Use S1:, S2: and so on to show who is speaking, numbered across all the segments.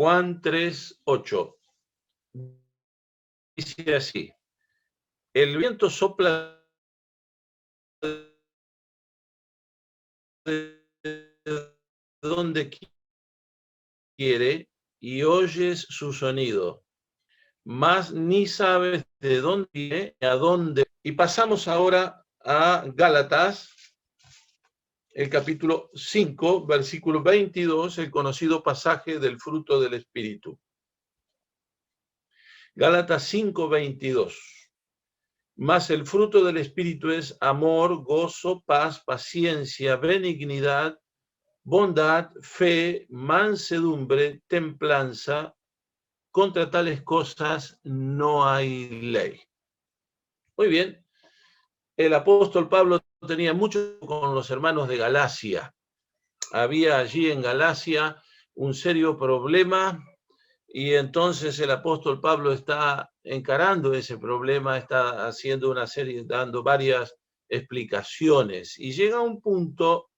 S1: Juan 3:8. Dice así: el viento sopla de donde quiere y oyes su sonido, mas ni sabes de dónde viene ni a dónde. Y pasamos ahora a Gálatas, el capítulo 5, versículo 22, el conocido pasaje del fruto del Espíritu. Gálatas 5, 22. Mas el fruto del Espíritu es amor, gozo, paz, paciencia, benignidad, bondad, fe, mansedumbre, templanza. Contra tales cosas no hay ley. Muy bien. El apóstol Pablo tenía mucho con los hermanos de Galacia. Había allí en Galacia un serio problema y entonces el apóstol Pablo está encarando ese problema, está haciendo una serie, dando varias explicaciones y llega a un punto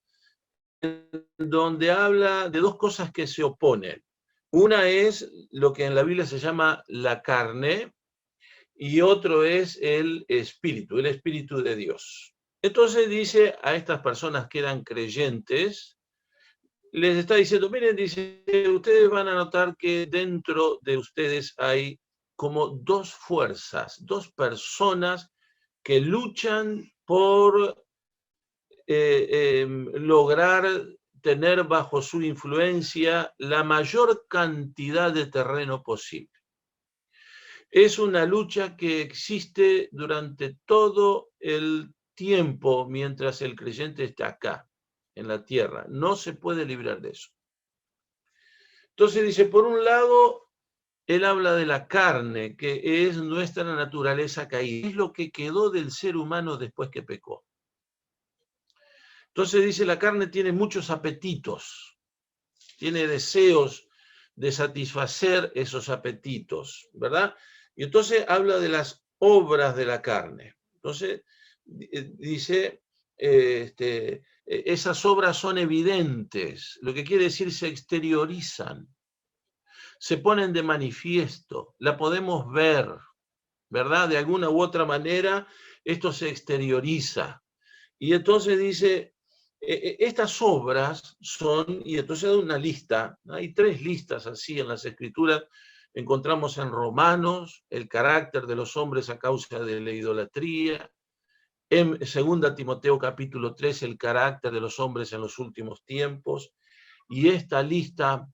S1: en donde habla de dos cosas que se oponen. Una es lo que en la Biblia se llama la carne y otro es el Espíritu de Dios. Entonces dice a estas personas que eran creyentes, les está diciendo, miren, dice, ustedes van a notar que dentro de ustedes hay como dos fuerzas, dos personas que luchan por lograr tener bajo su influencia la mayor cantidad de terreno posible. Es una lucha que existe durante todo el tiempo mientras el creyente está acá, en la tierra. No se puede librar de eso. Entonces dice, por un lado, él habla de la carne, que es nuestra naturaleza caída. Es lo que quedó del ser humano después que pecó. Entonces dice, la carne tiene muchos apetitos, tiene deseos de satisfacer esos apetitos, ¿verdad? Y entonces habla de las obras de la carne. Entonces dice, esas obras son evidentes, lo que quiere decir se exteriorizan, se ponen de manifiesto, la podemos ver, ¿verdad? De alguna u otra manera esto se exterioriza. Y entonces dice, estas obras son, y entonces da una lista, hay 3 listas así en las Escrituras. Encontramos en Romanos el carácter de los hombres a causa de la idolatría, en 2 Timoteo capítulo 3 el carácter de los hombres en los últimos tiempos, y esta lista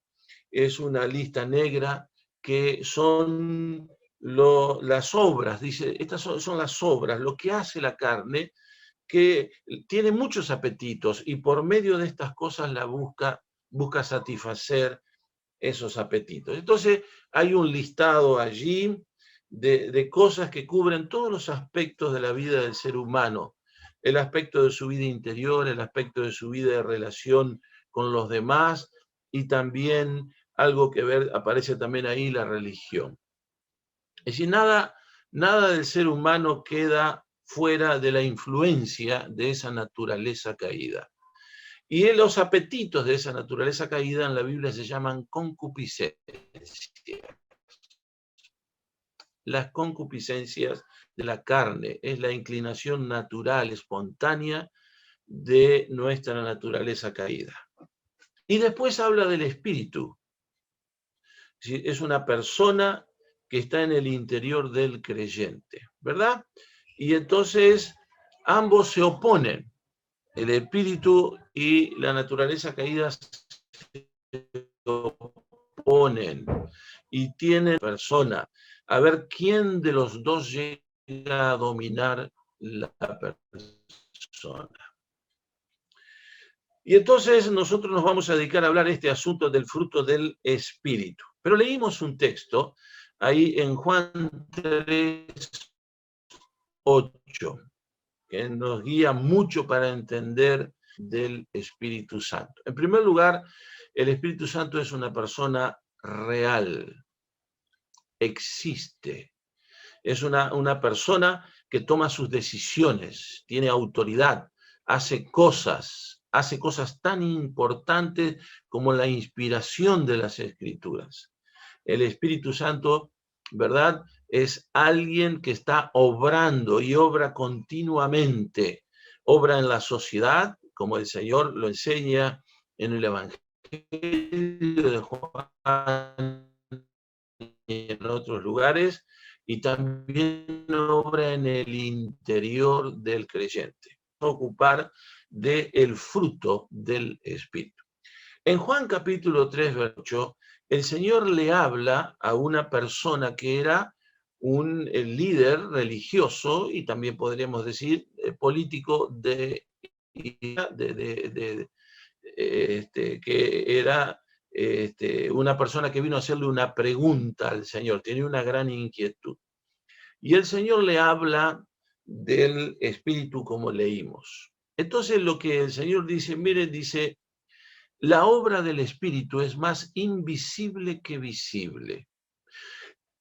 S1: es una lista negra que son las obras, dice, estas son las obras, lo que hace la carne, que tiene muchos apetitos y por medio de estas cosas la busca satisfacer esos apetitos. Entonces hay un listado allí de cosas que cubren todos los aspectos de la vida del ser humano, el aspecto de su vida interior, el aspecto de su vida de relación con los demás y también algo que ver, aparece también ahí, la religión. Es decir, nada del ser humano queda fuera de la influencia de esa naturaleza caída. Y los apetitos de esa naturaleza caída en la Biblia se llaman concupiscencias. Las concupiscencias de la carne es la inclinación natural, espontánea de nuestra naturaleza caída. Y después habla del espíritu. Es una persona que está en el interior del creyente, ¿verdad? Y entonces ambos se oponen, el espíritu y la naturaleza caída se oponen y tienen persona, a ver quién de los dos llega a dominar la persona. Y entonces nosotros nos vamos a dedicar a hablar este asunto del fruto del espíritu. Pero leímos un texto ahí en Juan 3:8, que nos guía mucho para entender del Espíritu Santo. En primer lugar, el Espíritu Santo es una persona real, existe. Es una persona que toma sus decisiones, tiene autoridad, hace cosas tan importantes como la inspiración de las Escrituras. El Espíritu Santo, ¿verdad?, es alguien que está obrando y obra continuamente. Obra en la sociedad, como el Señor lo enseña en el Evangelio de Juan y en otros lugares, y también obra en el interior del creyente. Ocupar del fruto del Espíritu. En Juan capítulo 3, verso 8, el Señor le habla a una persona que era un líder religioso y también podríamos decir político que era una persona que vino a hacerle una pregunta al Señor, tenía una gran inquietud. Y el Señor le habla del Espíritu como leímos. Entonces lo que el Señor dice, mire, dice, la obra del Espíritu es más invisible que visible.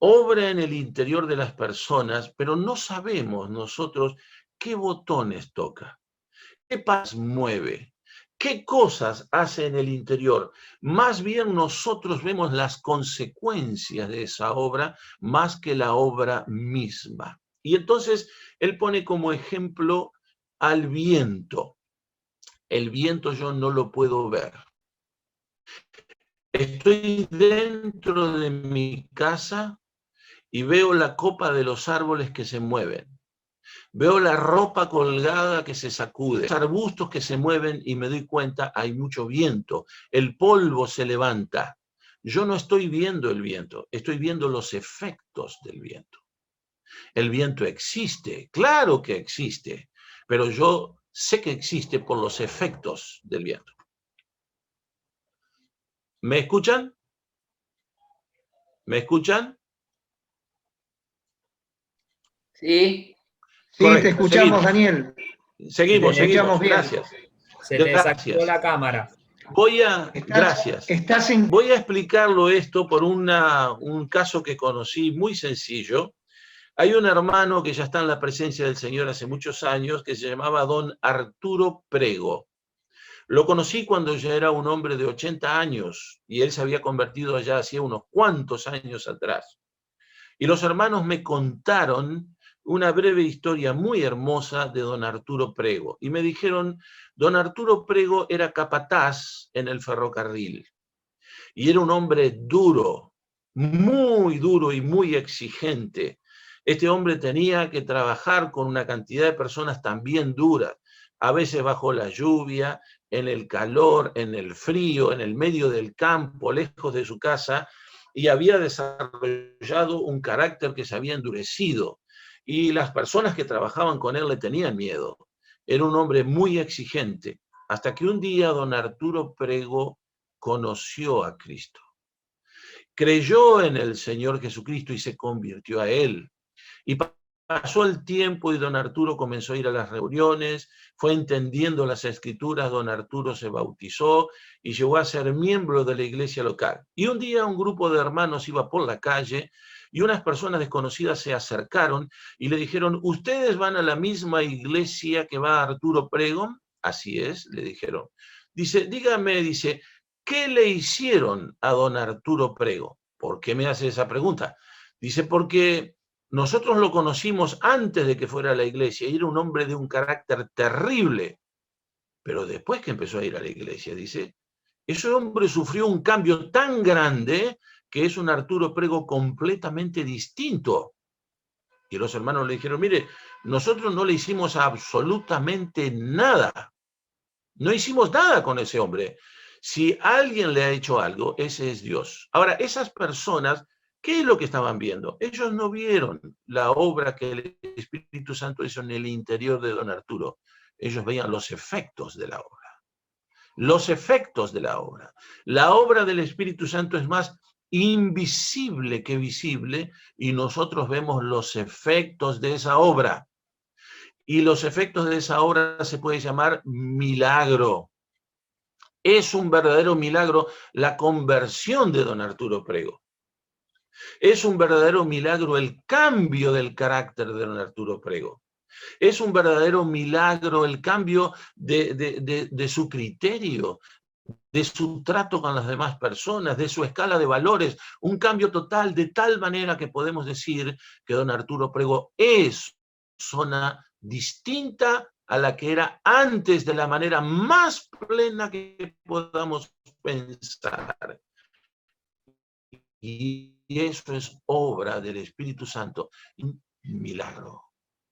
S1: Obra en el interior de las personas, pero no sabemos nosotros qué botones toca, qué paz mueve, qué cosas hace en el interior. Más bien nosotros vemos las consecuencias de esa obra más que la obra misma. Y entonces él pone como ejemplo al viento. El viento yo no lo puedo ver. Estoy dentro de mi casa y veo la copa de los árboles que se mueven. Veo la ropa colgada que se sacude, los arbustos que se mueven y me doy cuenta, hay mucho viento, el polvo se levanta. Yo no estoy viendo el viento, estoy viendo los efectos del viento. El viento existe, claro que existe, pero yo sé que existe por los efectos del viento. ¿Me escuchan? ¿Me escuchan?
S2: Sí.
S3: Sí, te escuchamos, Daniel.
S1: Seguimos.
S3: Gracias.
S2: Se te desactivó la cámara.
S1: Voy a explicarlo esto por un caso que conocí muy sencillo. Hay un hermano que ya está en la presencia del Señor hace muchos años que se llamaba don Arturo Prego. Lo conocí cuando ya era un hombre de 80 años y él se había convertido allá hacía unos cuantos años atrás. Y los hermanos me contaron una breve historia muy hermosa de don Arturo Prego. Y me dijeron, don Arturo Prego era capataz en el ferrocarril. Y era un hombre duro, muy duro y muy exigente. Este hombre tenía que trabajar con una cantidad de personas también duras, a veces bajo la lluvia, en el calor, en el frío, en el medio del campo, lejos de su casa, y había desarrollado un carácter que se había endurecido. Y las personas que trabajaban con él le tenían miedo. Era un hombre muy exigente, hasta que un día don Arturo Prego conoció a Cristo. Creyó en el Señor Jesucristo y se convirtió a Él. Y pasó el tiempo y don Arturo comenzó a ir a las reuniones, fue entendiendo las escrituras, don Arturo se bautizó y llegó a ser miembro de la iglesia local. Y un día un grupo de hermanos iba por la calle y unas personas desconocidas se acercaron y le dijeron, ¿ustedes van a la misma iglesia que va Arturo Prego? Así es, le dijeron. Dice, dígame, dice, ¿qué le hicieron a don Arturo Prego? ¿Por qué me hace esa pregunta? Dice, porque nosotros lo conocimos antes de que fuera a la iglesia y era un hombre de un carácter terrible. Pero después que empezó a ir a la iglesia, dice, ese hombre sufrió un cambio tan grande que es un Arturo Prego completamente distinto. Y los hermanos le dijeron, mire, nosotros no le hicimos absolutamente nada. No hicimos nada con ese hombre. Si alguien le ha hecho algo, ese es Dios. Ahora, esas personas, ¿qué es lo que estaban viendo? Ellos no vieron la obra que el Espíritu Santo hizo en el interior de don Arturo. Ellos veían los efectos de la obra. Los efectos de la obra. La obra del Espíritu Santo es más invisible que visible y nosotros vemos los efectos de esa obra. Y los efectos de esa obra se puede llamar milagro. Es un verdadero milagro la conversión de don Arturo Prego. Es un verdadero milagro el cambio del carácter de don Arturo Prego. Es un verdadero milagro el cambio de su criterio, de su trato con las demás personas, de su escala de valores, un cambio total, de tal manera que podemos decir que don Arturo Pregó es persona distinta a la que era antes, de la manera más plena que podamos pensar. Y eso es obra del Espíritu Santo, un milagro,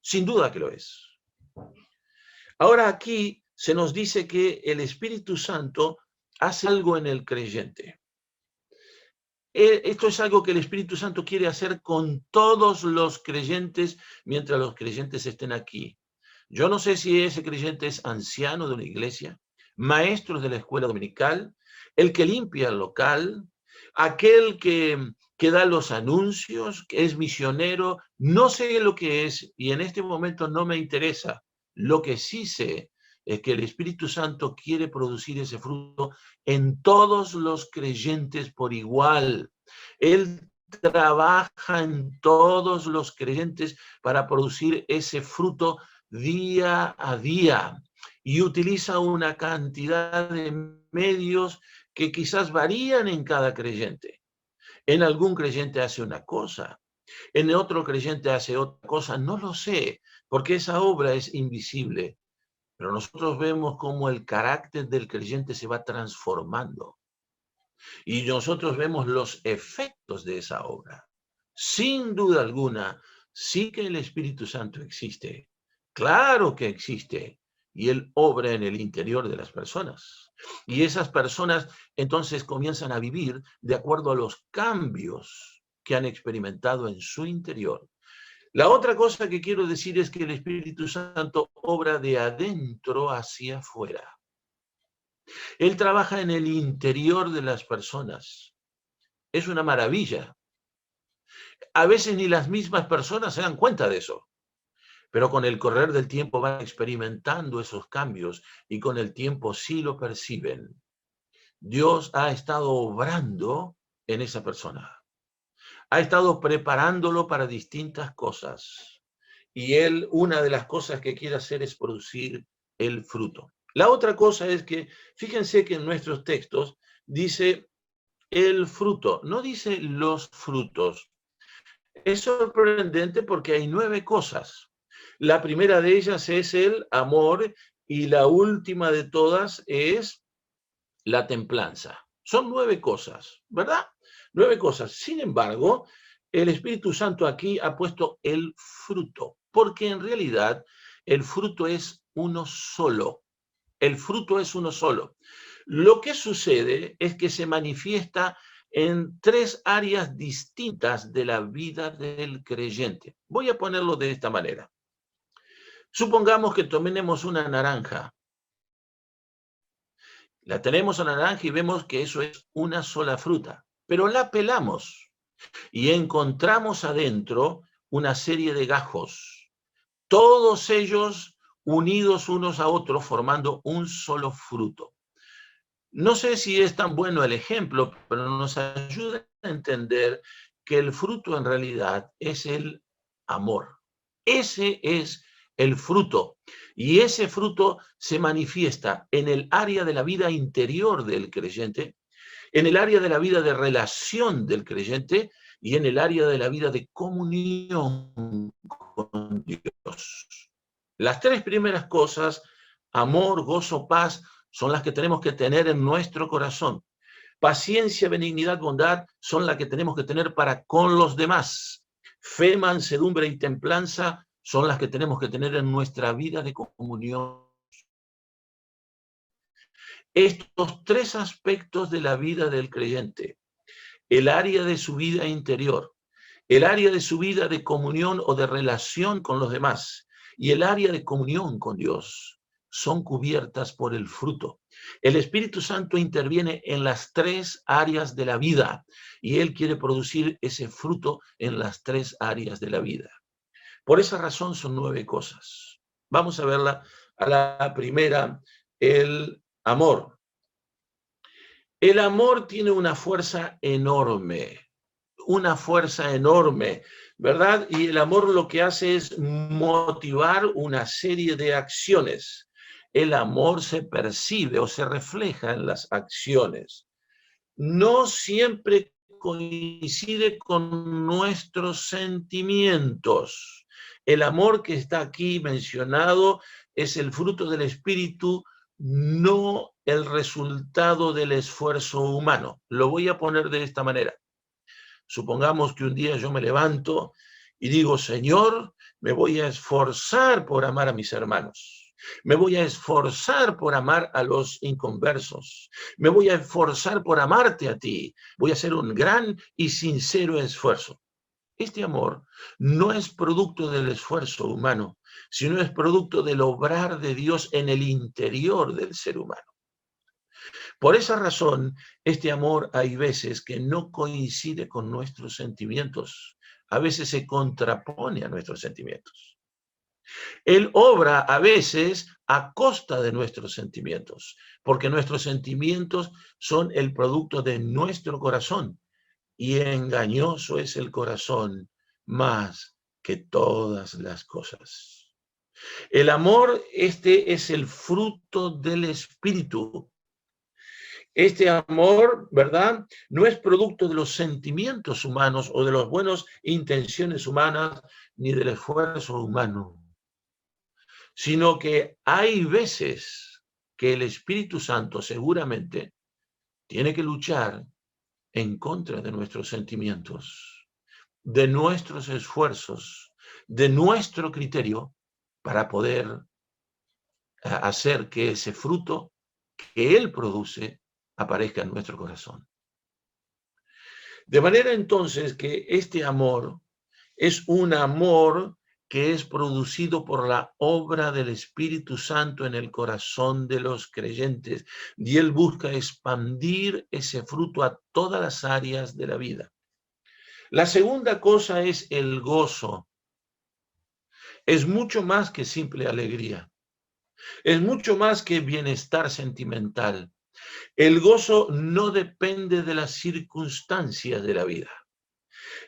S1: sin duda que lo es. Ahora aquí se nos dice que el Espíritu Santo hace algo en el creyente. Esto es algo que el Espíritu Santo quiere hacer con todos los creyentes mientras los creyentes estén aquí. Yo no sé si ese creyente es anciano de una iglesia, maestro de la escuela dominical, el que limpia el local, aquel que da los anuncios, que es misionero, no sé lo que es y en este momento no me interesa. Lo que sí sé es que el Espíritu Santo quiere producir ese fruto en todos los creyentes por igual. Él trabaja en todos los creyentes para producir ese fruto día a día y utiliza una cantidad de medios que quizás varían en cada creyente. En algún creyente hace una cosa, en otro creyente hace otra cosa, no lo sé, porque esa obra es invisible. Pero nosotros vemos cómo el carácter del creyente se va transformando. Y nosotros vemos los efectos de esa obra. Sin duda alguna, sí que el Espíritu Santo existe. Claro que existe. Y Él obra en el interior de las personas. Y esas personas entonces comienzan a vivir de acuerdo a los cambios que han experimentado en su interior. La otra cosa que quiero decir es que el Espíritu Santo obra de adentro hacia afuera. Él trabaja en el interior de las personas. Es una maravilla. A veces ni las mismas personas se dan cuenta de eso, pero con el correr del tiempo van experimentando esos cambios y con el tiempo sí lo perciben. Dios ha estado obrando en esa persona. Ha estado preparándolo para distintas cosas. Y Él, una de las cosas que quiere hacer es producir el fruto. La otra cosa es que, fíjense que en nuestros textos dice el fruto, no dice los frutos. Es sorprendente porque hay 9 cosas. La primera de ellas es el amor y la última de todas es la templanza. Son 9 cosas, ¿verdad? 9 cosas. Sin embargo, el Espíritu Santo aquí ha puesto el fruto, porque en realidad el fruto es uno solo. El fruto es uno solo. Lo que sucede es que se manifiesta en 3 áreas distintas de la vida del creyente. Voy a ponerlo de esta manera. Supongamos que tomemos una naranja. La tenemos a la naranja y vemos que eso es una sola fruta, pero la pelamos y encontramos adentro una serie de gajos, todos ellos unidos unos a otros formando un solo fruto. No sé si es tan bueno el ejemplo, pero nos ayuda a entender que el fruto en realidad es el amor. Ese es el fruto. Y ese fruto se manifiesta en el área de la vida interior del creyente, en el área de la vida de relación del creyente y en el área de la vida de comunión con Dios. Las 3 primeras cosas, amor, gozo, paz, son las que tenemos que tener en nuestro corazón. Paciencia, benignidad, bondad son las que tenemos que tener para con los demás. Fe, mansedumbre y templanza son las que tenemos que tener en nuestra vida de comunión. Estos 3 aspectos de la vida del creyente, el área de su vida interior, el área de su vida de comunión o de relación con los demás y el área de comunión con Dios, son cubiertas por el fruto. El Espíritu Santo interviene en las 3 áreas de la vida y Él quiere producir ese fruto en las 3 áreas de la vida. Por esa razón son 9 cosas. Vamos a verla a la primera, el amor. El amor tiene una fuerza enorme, ¿verdad? Y el amor lo que hace es motivar una serie de acciones. El amor se percibe o se refleja en las acciones. No siempre coincide con nuestros sentimientos. El amor que está aquí mencionado es el fruto del Espíritu, no el resultado del esfuerzo humano. Lo voy a poner de esta manera. Supongamos que un día yo me levanto y digo, Señor, me voy a esforzar por amar a mis hermanos. Me voy a esforzar por amar a los inconversos. Me voy a esforzar por amarte a ti. Voy a hacer un gran y sincero esfuerzo. Este amor no es producto del esfuerzo humano, sino es producto del obrar de Dios en el interior del ser humano. Por esa razón, este amor hay veces que no coincide con nuestros sentimientos. A veces se contrapone a nuestros sentimientos. Él obra a veces a costa de nuestros sentimientos, porque nuestros sentimientos son el producto de nuestro corazón, y engañoso es el corazón más que todas las cosas. El amor, este es el fruto del Espíritu. Este amor, ¿verdad?, no es producto de los sentimientos humanos o de las buenas intenciones humanas, ni del esfuerzo humano, sino que hay veces que el Espíritu Santo seguramente tiene que luchar en contra de nuestros sentimientos, de nuestros esfuerzos, de nuestro criterio, para poder hacer que ese fruto que Él produce aparezca en nuestro corazón. De manera entonces que este amor es un amor que es producido por la obra del Espíritu Santo en el corazón de los creyentes, y Él busca expandir ese fruto a todas las áreas de la vida. La segunda cosa es el gozo. Es mucho más que simple alegría. Es mucho más que bienestar sentimental. El gozo no depende de las circunstancias de la vida.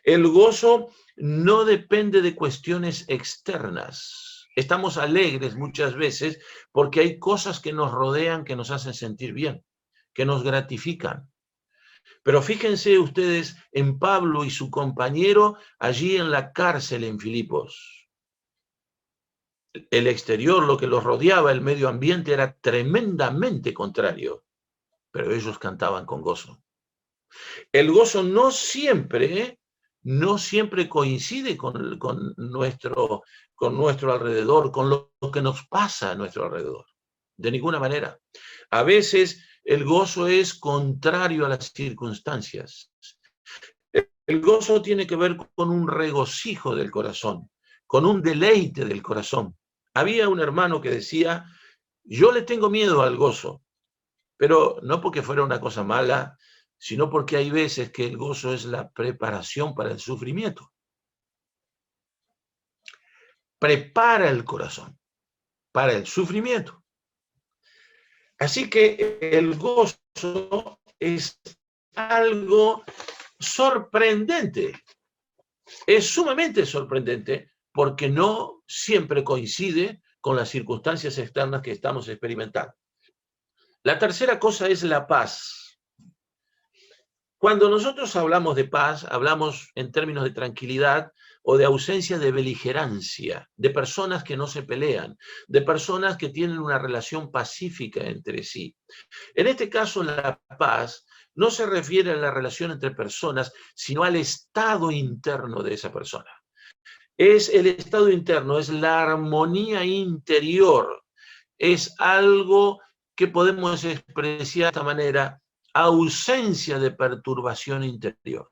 S1: El gozo no depende de cuestiones externas. Estamos alegres muchas veces porque hay cosas que nos rodean que nos hacen sentir bien, que nos gratifican. Pero fíjense ustedes en Pablo y su compañero allí en la cárcel en Filipos. El exterior, lo que los rodeaba, el medio ambiente, era tremendamente contrario, pero ellos cantaban con gozo. El gozo no siempre coincide con nuestro alrededor, con lo que nos pasa a nuestro alrededor. De ninguna manera. A veces el gozo es contrario a las circunstancias. El gozo tiene que ver con un regocijo del corazón, con un deleite del corazón. Había un hermano que decía, yo le tengo miedo al gozo, pero no porque fuera una cosa mala, sino porque hay veces que el gozo es la preparación para el sufrimiento. Prepara el corazón para el sufrimiento. Así que el gozo es algo sorprendente. Es sumamente sorprendente porque no siempre coincide con las circunstancias externas que estamos experimentando. La tercera cosa es la paz. Cuando nosotros hablamos de paz, hablamos en términos de tranquilidad o de ausencia de beligerancia, de personas que no se pelean, de personas que tienen una relación pacífica entre sí. En este caso, la paz no se refiere a la relación entre personas, sino al estado interno de esa persona. Es el estado interno, es la armonía interior, es algo que podemos expresar de esta manera, ausencia de perturbación interior.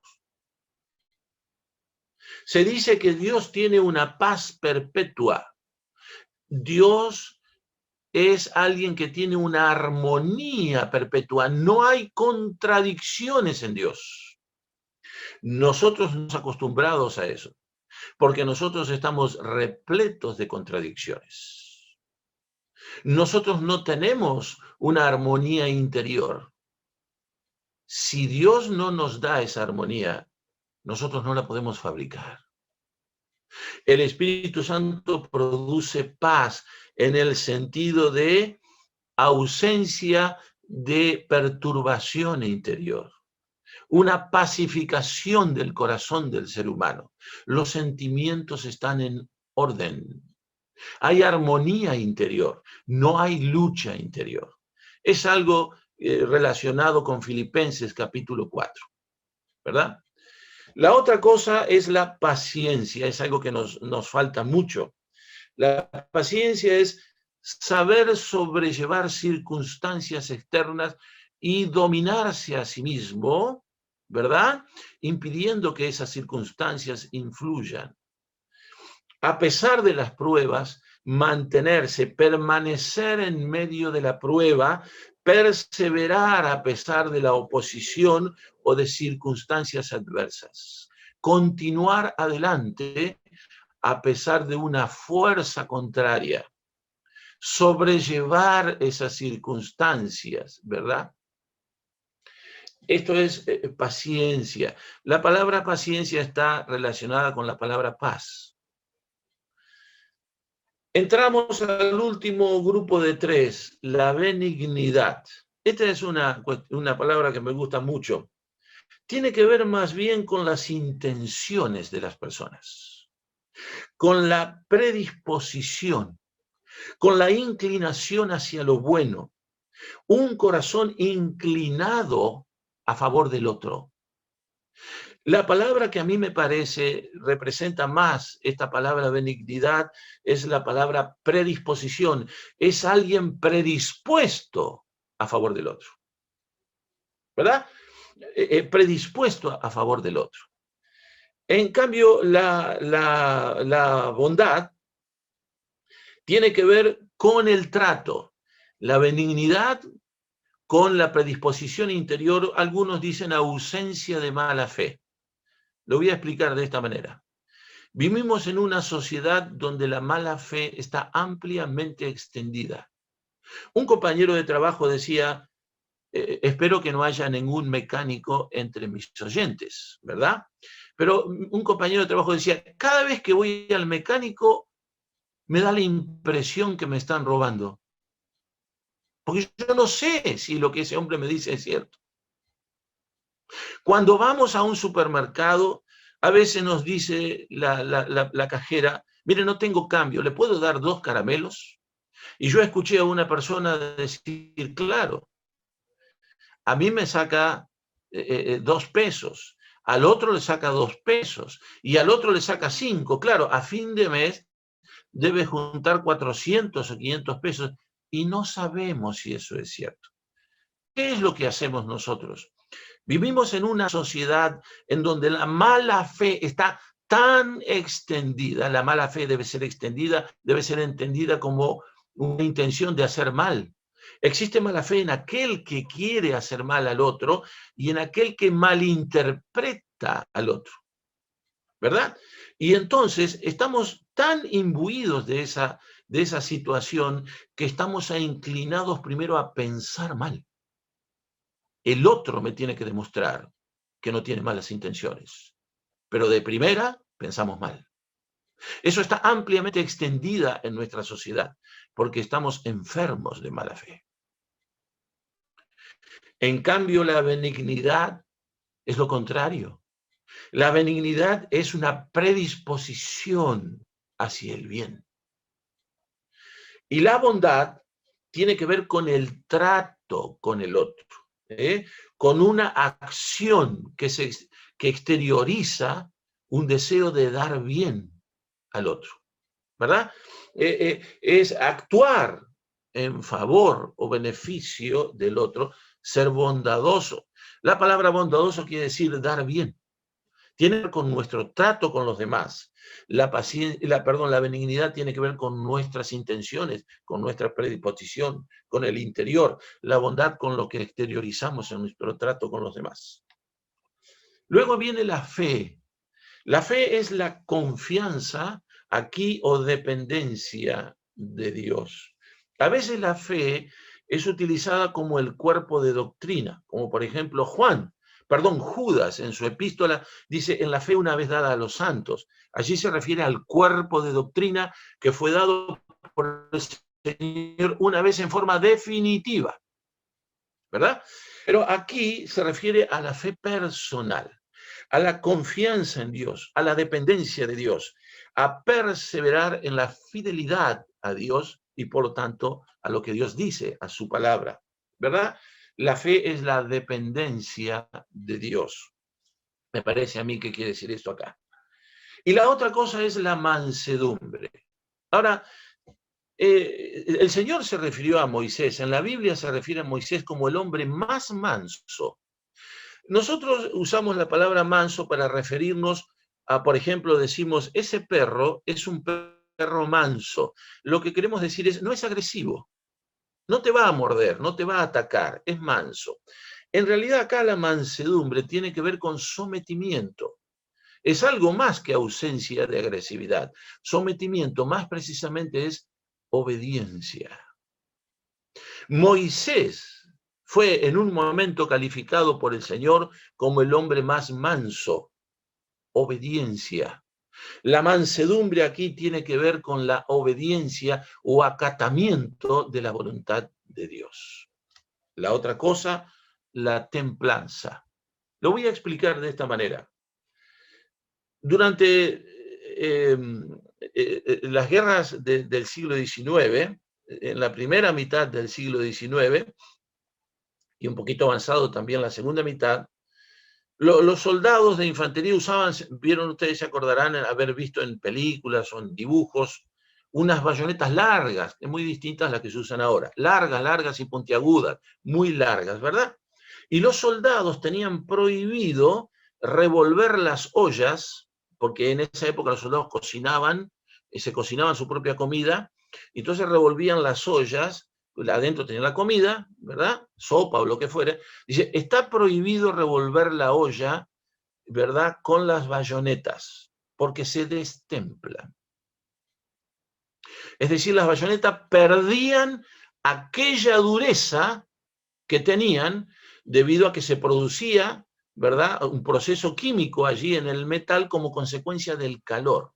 S1: Se dice que Dios tiene una paz perpetua. Dios es alguien que tiene una armonía perpetua. No hay contradicciones en Dios. Nosotros nos acostumbrados a eso, porque nosotros estamos repletos de contradicciones. Nosotros no tenemos una armonía interior. Si Dios no nos da esa armonía, nosotros no la podemos fabricar. El Espíritu Santo produce paz en el sentido de ausencia de perturbación interior, una pacificación del corazón del ser humano. Los sentimientos están en orden. Hay armonía interior, no hay lucha interior. Es algo relacionado con Filipenses capítulo 4, ¿verdad? La otra cosa es la paciencia, es algo que nos falta mucho. La paciencia es saber sobrellevar circunstancias externas y dominarse a sí mismo, ¿verdad? Impidiendo que esas circunstancias influyan. A pesar de las pruebas, mantenerse, permanecer en medio de la prueba, perseverar a pesar de la oposición o de circunstancias adversas. Continuar adelante a pesar de una fuerza contraria. Sobrellevar esas circunstancias, ¿verdad? Esto es paciencia. La palabra paciencia está relacionada con la palabra paz. Entramos al último grupo de 3, la benignidad. Esta es una palabra que me gusta mucho. Tiene que ver más bien con las intenciones de las personas, con la predisposición, con la inclinación hacia lo bueno, un corazón inclinado a favor del otro. La palabra que a mí me parece representa más esta palabra benignidad es la palabra predisposición. Es alguien predispuesto a favor del otro, ¿verdad? Predispuesto a favor del otro. En cambio, la bondad tiene que ver con el trato. La benignidad con la predisposición interior, algunos dicen ausencia de mala fe. Lo voy a explicar de esta manera. Vivimos en una sociedad donde la mala fe está ampliamente extendida. Un compañero de trabajo decía, espero que no haya ningún mecánico entre mis oyentes, ¿verdad? Pero un compañero de trabajo decía, cada vez que voy al mecánico me da la impresión que me están robando. Porque yo no sé si lo que ese hombre me dice es cierto. Cuando vamos a un supermercado, a veces nos dice la cajera, mire, no tengo cambio, ¿le puedo dar 2 caramelos? Y yo escuché a una persona decir, claro, a mí me saca 2 pesos, al otro le saca 2 pesos y al otro le saca 5. Claro, a fin de mes debe juntar 400 o 500 pesos y no sabemos si eso es cierto. ¿Qué es lo que hacemos nosotros? Vivimos en una sociedad en donde la mala fe está tan extendida, la mala fe debe ser extendida, debe ser entendida como una intención de hacer mal. Existe mala fe en aquel que quiere hacer mal al otro y en aquel que malinterpreta al otro, ¿verdad? Y entonces estamos tan imbuidos de esa situación que estamos inclinados primero a pensar mal. El otro me tiene que demostrar que no tiene malas intenciones. Pero de primera pensamos mal. Eso está ampliamente extendida en nuestra sociedad porque estamos enfermos de mala fe. En cambio, la benignidad es lo contrario. La benignidad es una predisposición hacia el bien. Y la bondad tiene que ver con el trato con el otro. Con una acción que exterioriza un deseo de dar bien al otro, ¿verdad? Es actuar en favor o beneficio del otro, ser bondadoso. La palabra bondadoso quiere decir dar bien. Tiene que ver con nuestro trato con los demás. La benignidad tiene que ver con nuestras intenciones, con nuestra predisposición, con el interior. La bondad con lo que exteriorizamos en nuestro trato con los demás. Luego viene la fe. La fe es la confianza aquí o dependencia de Dios. A veces la fe es utilizada como el cuerpo de doctrina, como por ejemplo Judas en su epístola dice, en la fe una vez dada a los santos. Allí se refiere al cuerpo de doctrina que fue dado por el Señor una vez en forma definitiva, ¿verdad? Pero aquí se refiere a la fe personal, a la confianza en Dios, a la dependencia de Dios, a perseverar en la fidelidad a Dios y por lo tanto a lo que Dios dice, a su palabra, ¿verdad? La fe es la dependencia de Dios. Me parece a mí que quiere decir esto acá. Y la otra cosa es la mansedumbre. Ahora, el Señor se refirió a Moisés, en la Biblia se refiere a Moisés como el hombre más manso. Nosotros usamos la palabra manso para referirnos a, por ejemplo, decimos, ese perro es un perro manso. Lo que queremos decir es, no es agresivo, no te va a morder, no te va a atacar, es manso. En realidad acá la mansedumbre tiene que ver con sometimiento. Es algo más que ausencia de agresividad. Sometimiento más precisamente es obediencia. Moisés fue en un momento calificado por el Señor como el hombre más manso. Obediencia. La mansedumbre aquí tiene que ver con la obediencia o acatamiento de la voluntad de Dios. La otra cosa, la templanza. Lo voy a explicar de esta manera. Durante las guerras del siglo XIX, en la primera mitad del siglo XIX, y un poquito avanzado también la segunda mitad, los soldados de infantería usaban, vieron ustedes, se acordarán haber visto en películas o en dibujos, unas bayonetas largas, muy distintas a las que se usan ahora, largas y puntiagudas, muy largas, ¿verdad? Y los soldados tenían prohibido revolver las ollas, porque en esa época los soldados cocinaban, se cocinaban su propia comida, y entonces revolvían las ollas, adentro tenían la comida, ¿verdad? Sopa o lo que fuere. Dice, está prohibido revolver la olla, ¿verdad? Con las bayonetas, porque se destemplan. Es decir, las bayonetas perdían aquella dureza que tenían debido a que se producía, ¿verdad?, un proceso químico allí en el metal como consecuencia del calor.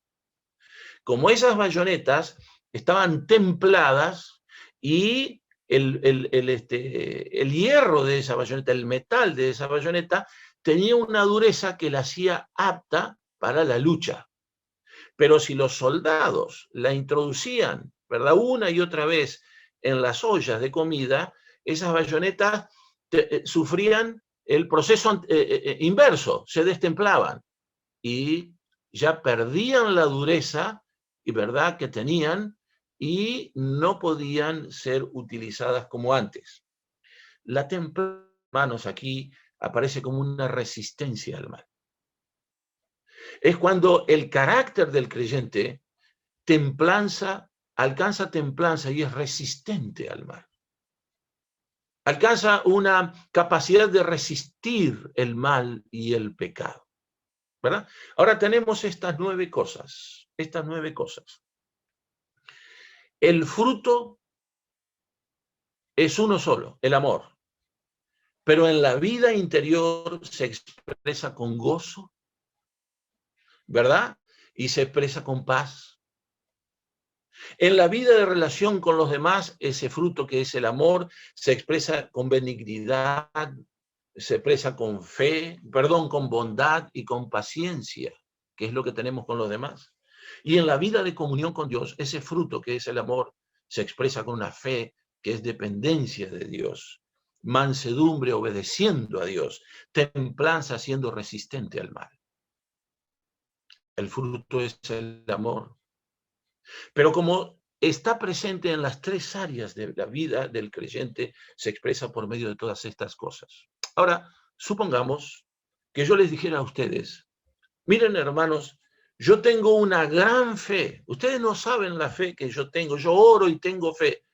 S1: Como esas bayonetas estaban templadas y el hierro de esa bayoneta, el metal de esa bayoneta, tenía una dureza que la hacía apta para la lucha. Pero si los soldados la introducían, ¿verdad?, una y otra vez en las ollas de comida, esas bayonetas sufrían el proceso inverso, se destemplaban y ya perdían la dureza y verdad que tenían y no podían ser utilizadas como antes. La templanza, hermanos, aquí aparece como una resistencia al mal. Es cuando el carácter del creyente alcanza templanza y es resistente al mal. Alcanza una capacidad de resistir el mal y el pecado, ¿verdad? Ahora tenemos estas 9 cosas, El fruto es uno solo, el amor, pero en la vida interior se expresa con gozo, ¿verdad? Y se expresa con paz. En la vida de relación con los demás, ese fruto que es el amor se expresa con benignidad, se expresa con fe, con bondad y con paciencia, que es lo que tenemos con los demás. Y en la vida de comunión con Dios, ese fruto que es el amor se expresa con una fe que es dependencia de Dios, mansedumbre obedeciendo a Dios, templanza siendo resistente al mal. El fruto es el amor. Pero como está presente en las 3 áreas de la vida del creyente, se expresa por medio de todas estas cosas. Ahora, supongamos que yo les dijera a ustedes, miren hermanos, yo tengo una gran fe. Ustedes no saben la fe que yo tengo. Yo oro y tengo fe.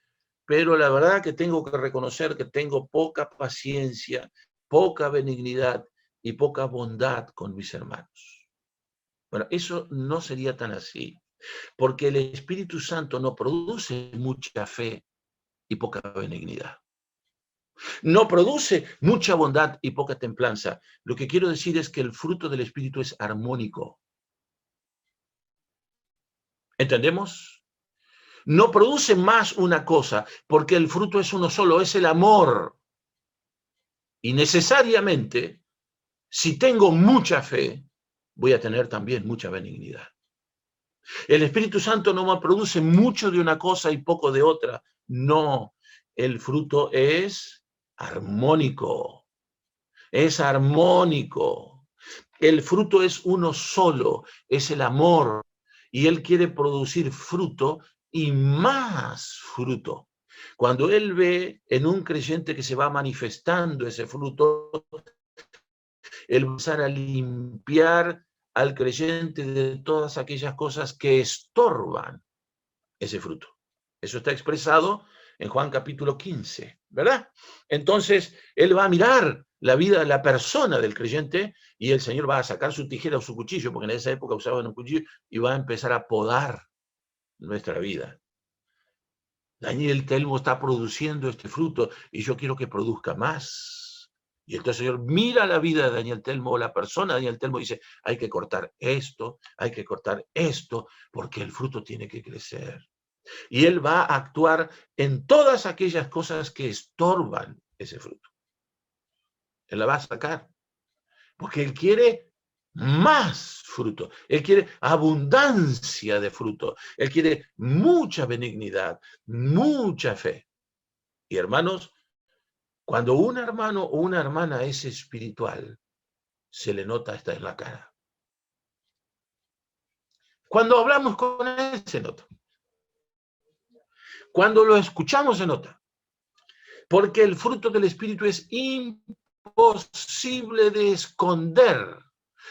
S1: Pero la verdad que tengo que reconocer que tengo poca paciencia, poca benignidad y poca bondad con mis hermanos. Bueno, eso no sería tan así. Porque el Espíritu Santo no produce mucha fe y poca benignidad. No produce mucha bondad y poca templanza. Lo que quiero decir es que el fruto del Espíritu es armónico. ¿Entendemos? no produce más una cosa, porque el fruto es uno solo, es el amor. Y necesariamente, si tengo mucha fe, voy a tener también mucha benignidad. El Espíritu Santo no me produce mucho de una cosa y poco de otra. No, el fruto es armónico. Es armónico. El fruto es uno solo, es el amor. Y Él quiere producir fruto y más fruto. Cuando Él ve en un creyente que se va manifestando ese fruto, Él va a empezar a limpiar al creyente de todas aquellas cosas que estorban ese fruto. Eso está expresado en Juan capítulo 15, ¿verdad? Entonces, Él va a mirar la vida de la persona del creyente y el Señor va a sacar su tijera o su cuchillo, porque en esa época usaban un cuchillo, y va a empezar a podar nuestra vida. Daniel Telmo está produciendo este fruto y yo quiero que produzca más. Y entonces el Señor mira la vida de Daniel Telmo, o la persona de Daniel Telmo, y dice, hay que cortar esto, porque el fruto tiene que crecer. Y Él va a actuar en todas aquellas cosas que estorban ese fruto. Él la va a sacar, porque Él quiere más fruto. Él quiere abundancia de fruto. Él quiere mucha benignidad, mucha fe. Y hermanos, cuando un hermano o una hermana es espiritual, se le nota hasta en la cara. Cuando hablamos con él, se nota. Cuando lo escuchamos, se nota. Porque el fruto del Espíritu es imposible de esconder.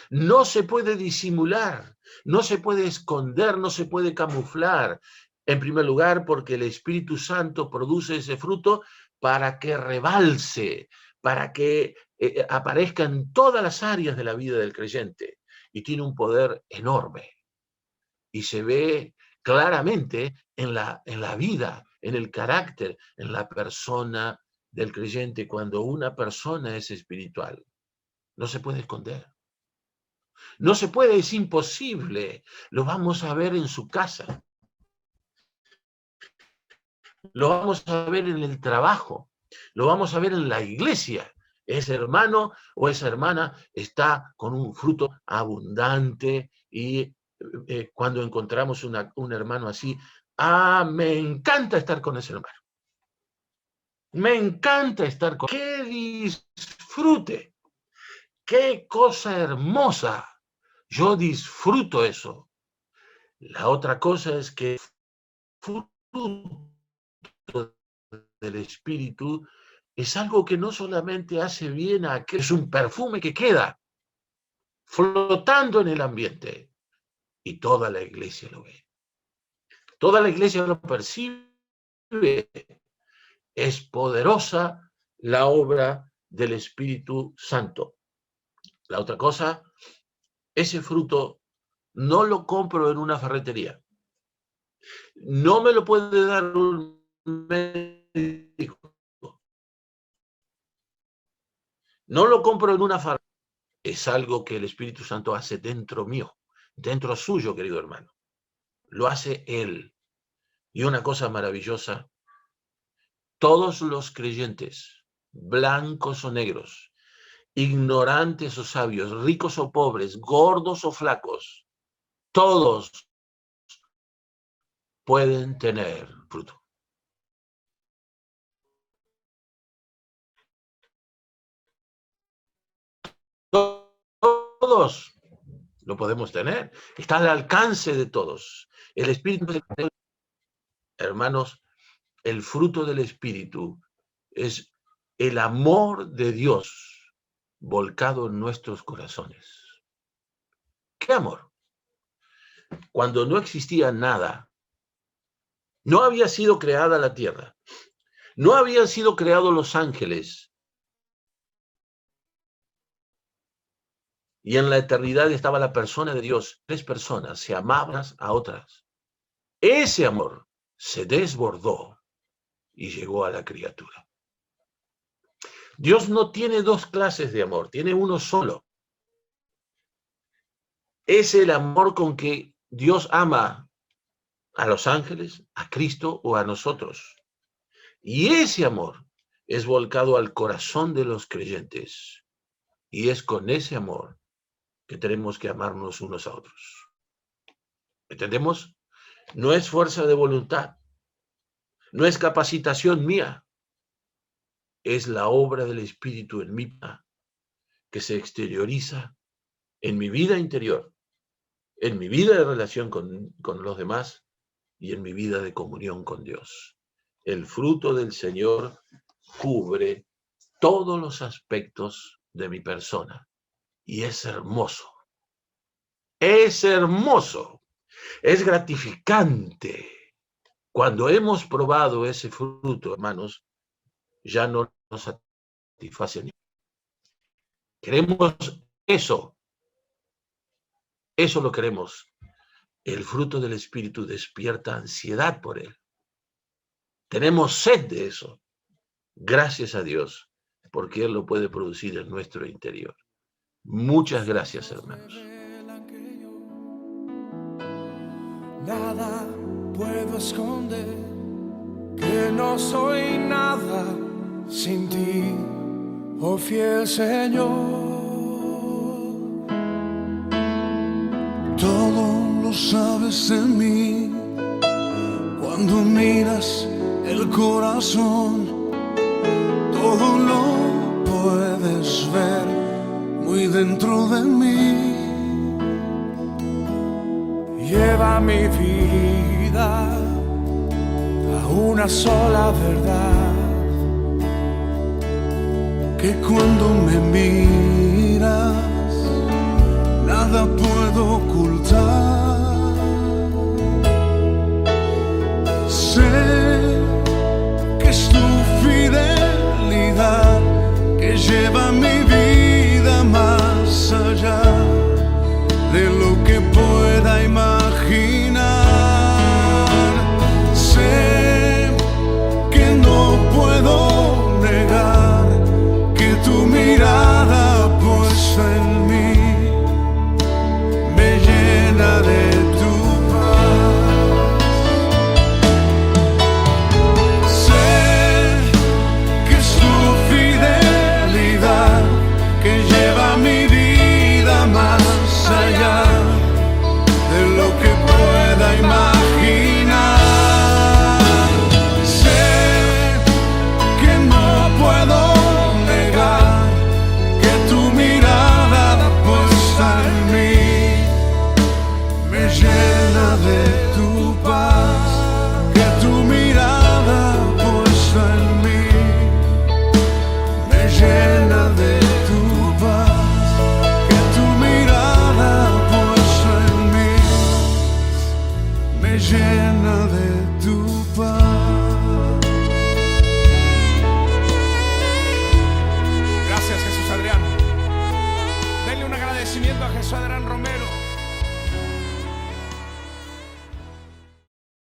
S1: No se puede disimular, no se puede esconder, no se puede camuflar. En primer lugar, porque el Espíritu Santo produce ese fruto para que rebalse, para que aparezca en todas las áreas de la vida del creyente. Y tiene un poder enorme. Y se ve claramente en la vida, en el carácter, en la persona del creyente. Cuando una persona es espiritual, no se puede esconder. No se puede, es imposible. Lo vamos a ver en su casa. Lo vamos a ver en el trabajo. Lo vamos a ver en la iglesia. Ese hermano o esa hermana está con un fruto abundante y cuando encontramos un hermano así, me encanta estar con ese hermano. Me encanta estar con él. ¡Qué disfrute! ¡Qué cosa hermosa! Yo disfruto eso. La otra cosa es que el fruto del Espíritu es algo que no solamente hace bien a aquel, es un perfume que queda flotando en el ambiente y toda la iglesia lo ve. Toda la iglesia lo percibe. Es poderosa la obra del Espíritu Santo. La otra cosa, ese fruto no lo compro en una ferretería. No me lo puede dar un médico. No lo compro en una farmacia. Es algo que el Espíritu Santo hace dentro mío, dentro suyo, querido hermano. Lo hace Él. Y una cosa maravillosa, todos los creyentes, blancos o negros, ignorantes o sabios, ricos o pobres, gordos o flacos, todos pueden tener fruto. Todos lo podemos tener. Está al alcance de todos. El Espíritu, hermanos, el fruto del Espíritu es el amor de Dios volcado en nuestros corazones. ¿Qué amor? Cuando no existía nada, no había sido creada la tierra, no habían sido creados los ángeles, y en la eternidad estaba la persona de Dios. 3 personas se amaban a otras. Ese amor se desbordó y llegó a la criatura. Dios no tiene 2 clases de amor, tiene uno solo. Es el amor con que Dios ama a los ángeles, a Cristo o a nosotros. Y ese amor es volcado al corazón de los creyentes. Y es con ese amor que tenemos que amarnos unos a otros. ¿Entendemos? No es fuerza de voluntad. No es capacitación mía. Es la obra del Espíritu en mí que se exterioriza en mi vida interior, en mi vida de relación con los demás y en mi vida de comunión con Dios. El fruto del Señor cubre todos los aspectos de mi persona y es hermoso. Es hermoso. Es gratificante. Cuando hemos probado ese fruto, hermanos, ya no nos satisface ni. Queremos eso. Eso lo queremos. El fruto del Espíritu despierta ansiedad por él. Tenemos sed de eso. Gracias a Dios, porque Él lo puede producir en nuestro interior. Muchas gracias, hermanos.
S4: Nada puedo esconder, que no soy nada sin ti, oh fiel Señor. Todo lo sabes de mí, cuando miras el corazón, todo lo puedes ver muy dentro de mí. Lleva mi vida a una sola verdad, que cuando me miras nada puedo ocultar. Sé que es tu fidelidad que lleva mi vida más allá de lo que pueda imaginar. Sé que no puedo negar que tu mirada puesta en mí me llena de tu paz. Sé que es tu fidelidad que lleva mi vida más allá de lo que pueda imaginar. Sé que no puedo negar que tu mirada puesta en mí me llena de tu paz, que tu mirada puesta en mí me llena de tu paz, que tu mirada puesta en mí me llena de tu paz. Gracias, Jesús Adrián. Denle un agradecimiento a Jesús Adrián Romero.